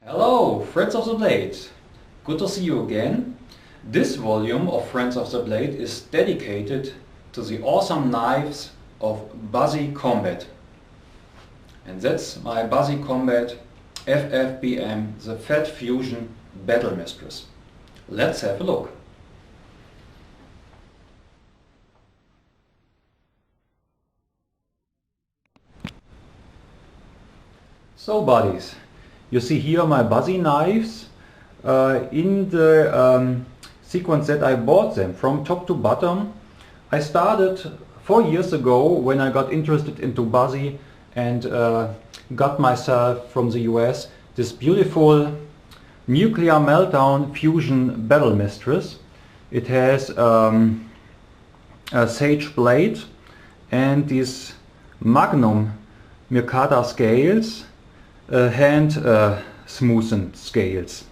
Hello, Friends of the Blade! Good to see you again. This volume of Friends of the Blade is dedicated to the awesome knives of Buzzy Combat. And that's my Buzzy Combat FFBM, the Fat Fusion Battle Mistress. Let's have a look. So buddies, you see here my Buzzy knives in the sequence that I bought them from top to bottom. I started 4 years ago when I got interested into Buzzy and got myself from the US this beautiful nuclear meltdown fusion battle mistress. It has a sage blade and these magnum Mercata scales, hand smoothened scales.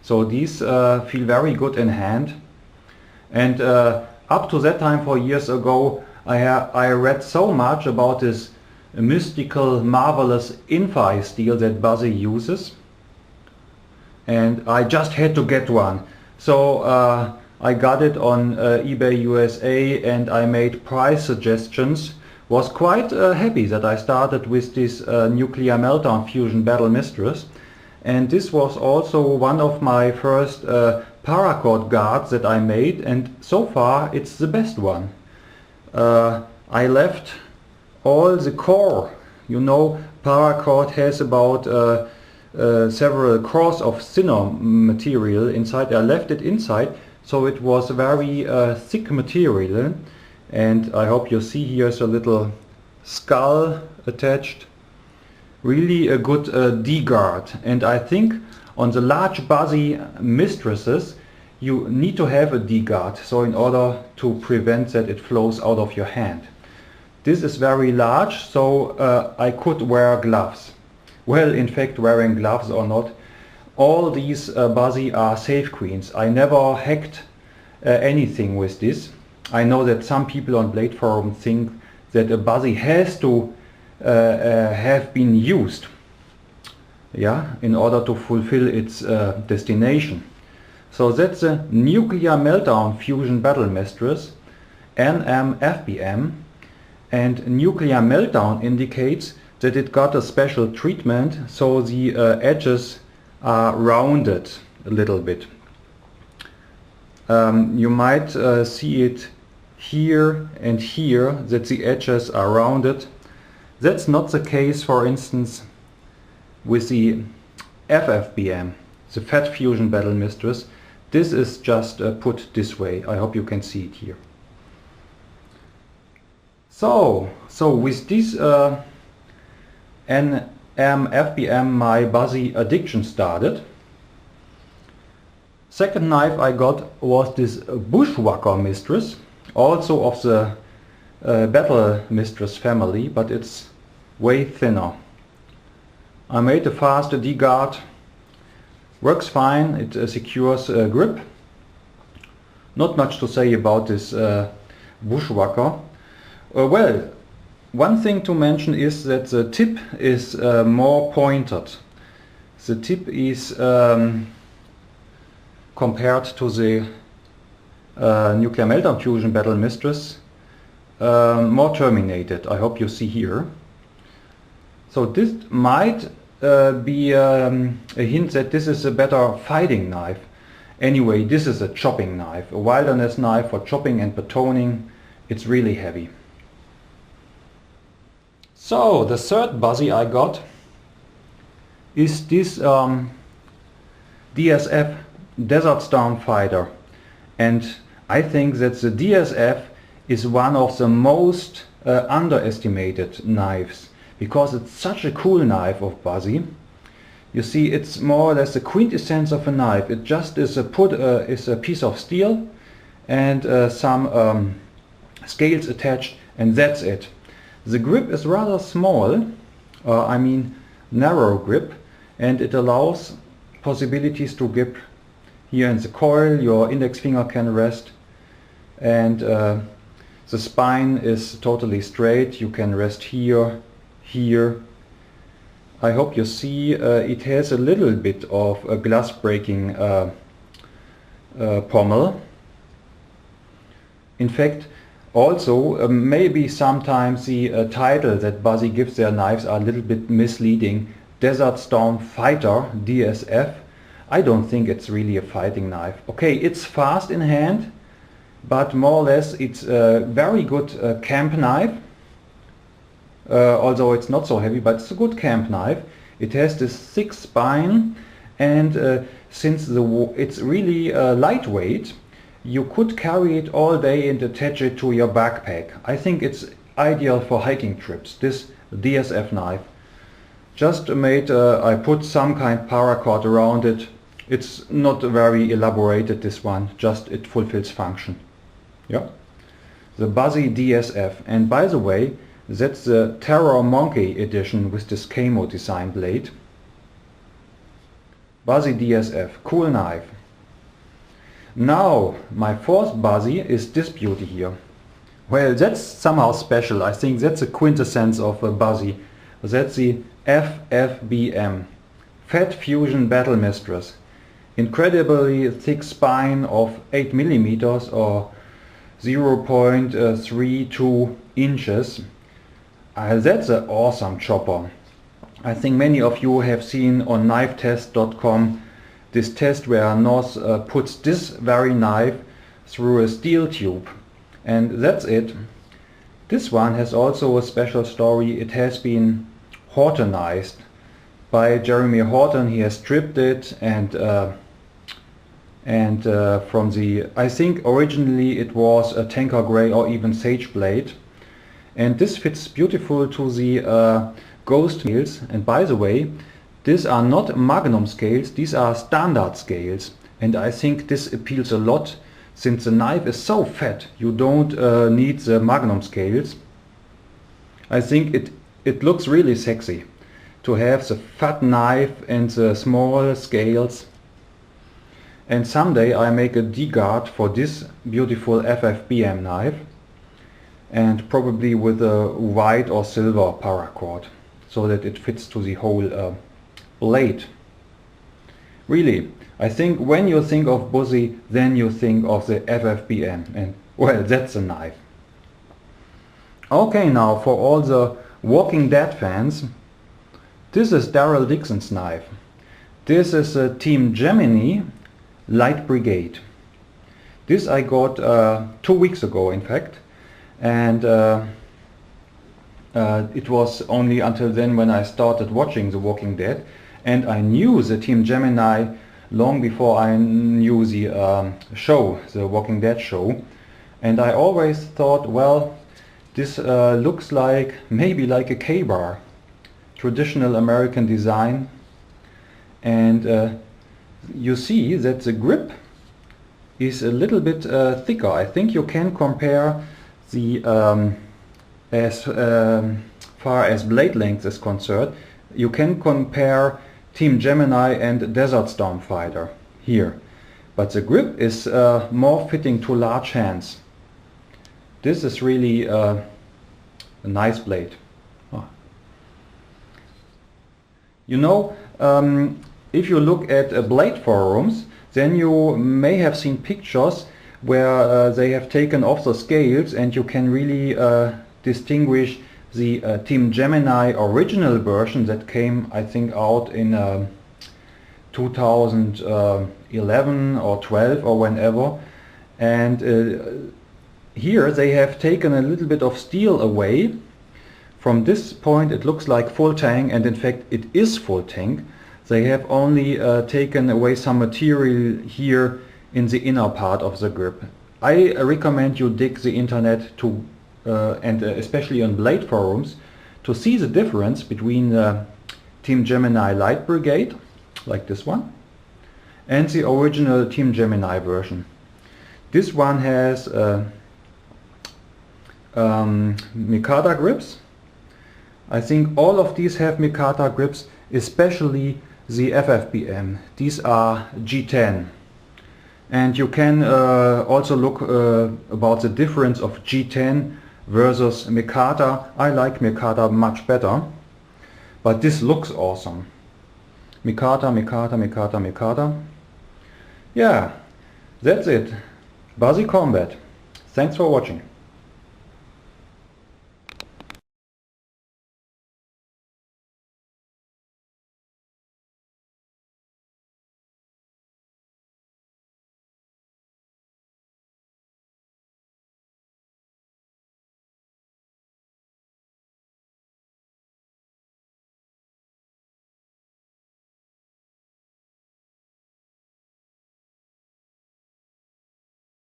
So these feel very good in hand, and up to that time 4 years ago I read so much about this mystical marvelous infi steel that Buzzy uses, and I just had to get one. So I got it on eBay USA and I made price suggestions. Was quite happy that I started with this nuclear meltdown fusion battle mistress, and this was also one of my first paracord guards that I made, and so far it's the best one. I left all the core, you know, paracord has about several cores of thinner material inside. I left it inside, so it was very thick material. And I hope you see here's a little skull attached. Really a good D-guard. And I think on the large Buzzy mistresses you need to have a D-guard, so in order to prevent that it flows out of your hand. This is very large, so I could wear gloves. Well, in fact, wearing gloves or not, all these Buzzy are safe queens. I never hacked anything with this. I know that some people on Blade Forum think that a Buzzy has to have been used, yeah, in order to fulfill its destination. So that's a nuclear meltdown fusion battle mistress, NMFBM, and nuclear meltdown indicates that it got a special treatment, so the edges are rounded a little bit. You might see it here and here that the edges are rounded. That's not the case, for instance, with the FFBM, the Fat Fusion Battle Mistress. This is just put this way. I hope you can see it here. So with this NMFBM my Buzzy addiction started. Second knife I got was this Bushwacker Mistress, also of the Battle Mistress family, but it's way thinner. I made a fast D-guard, works fine, it secures grip. Not much to say about this Bushwacker. Well, one thing to mention is that the tip is more pointed. The tip is compared to the nuclear meltdown fusion battle mistress more terminated. I hope you see here. So this might be a hint that this is a better fighting knife. Anyway, this is a chopping knife, a wilderness knife for chopping and batoning. It's really heavy. So the third Buzzy I got is this DSF Desert Storm Fighter, and I think that the DSF is one of the most underestimated knives, because it's such a cool knife of Buzzy. You see, it's more or less the quintessence of a knife. It just is a piece of steel and some scales attached, and that's it. The grip is rather small, I mean narrow grip, and it allows possibilities to grip here in the coil. Your index finger can rest, and the spine is totally straight. You can rest here, here. I hope you see it has a little bit of a glass breaking pommel. In fact, also maybe sometimes the title that Buzzy gives their knives are a little bit misleading. Desert Storm Fighter DSF. I don't think it's really a fighting knife. Okay, it's fast in hand, but more or less it's a very good camp knife. Although it's not so heavy, but it's a good camp knife. It has this thick spine, and since it's really lightweight, you could carry it all day and attach it to your backpack. I think it's ideal for hiking trips, this DSF knife. Just made, I put some kind of paracord around it. It's not very elaborated, this one, just it fulfills function. Yeah, the Buzzy DSF. And by the way, that's the Terror Monkey edition with this camo design blade. Buzzy DSF, cool knife. Now my fourth Buzzy is this beauty here. Well, that's somehow special. I think that's a quintessence of a Buzzy. That's the FFBM, Fat Fusion Battle Mistress. Incredibly thick spine of 8 mm or 0.32 inches. That's an awesome chopper. I think many of you have seen on knifetest.com this test where North puts this very knife through a steel tube. And that's it. This one has also a special story. It has been Hortonized by Jeremy Horton. He has stripped it and from the, I think originally it was a tanker gray or even sage blade. And this fits beautiful to the ghost scales. And by the way, these are not magnum scales, these are standard scales. And I think this appeals a lot, since the knife is so fat, you don't need the magnum scales. I think it looks really sexy to have the fat knife and the small scales. And someday I make a D-guard for this beautiful FFBM knife, and probably with a white or silver paracord, so that it fits to the whole blade. Really, I think when you think of Buzzy, then you think of the FFBM, and well, that's a knife. Okay, now for all the Walking Dead fans, this is Daryl Dixon's knife. This is a Team Gemini Light Brigade. This I got 2 weeks ago, in fact, and it was only until then when I started watching The Walking Dead, and I knew the Team Gemini long before I knew the show, the Walking Dead show, and I always thought, well, this looks like maybe like a K-bar, traditional American design, and you see that the grip is a little bit thicker. I think you can compare the as far as blade length is concerned, you can compare Team Gemini and Desert Storm Fighter here, but the grip is more fitting to large hands. This is really a nice blade. Oh. You know, if you look at blade forums, then you may have seen pictures where they have taken off the scales, and you can really distinguish the Team Gemini original version that came, I think, out in 2011 or 12 or whenever, and here they have taken a little bit of steel away. From this point it looks like full tank, and in fact it is full tank. They have only taken away some material here in the inner part of the grip. I recommend you dig the internet to and especially on blade forums to see the difference between the Team Gemini Light Brigade, like this one, and the original Team Gemini version. This one has Mikata grips. I think all of these have Mikata grips, especially the FFBM. These are G10. And you can also look about the difference of G10 versus Mikata. I like Mikata much better. but this looks awesome. Mikata, Mikata, Mikata, Mikata. Yeah, that's it. Buzzy Combat. Thanks for watching.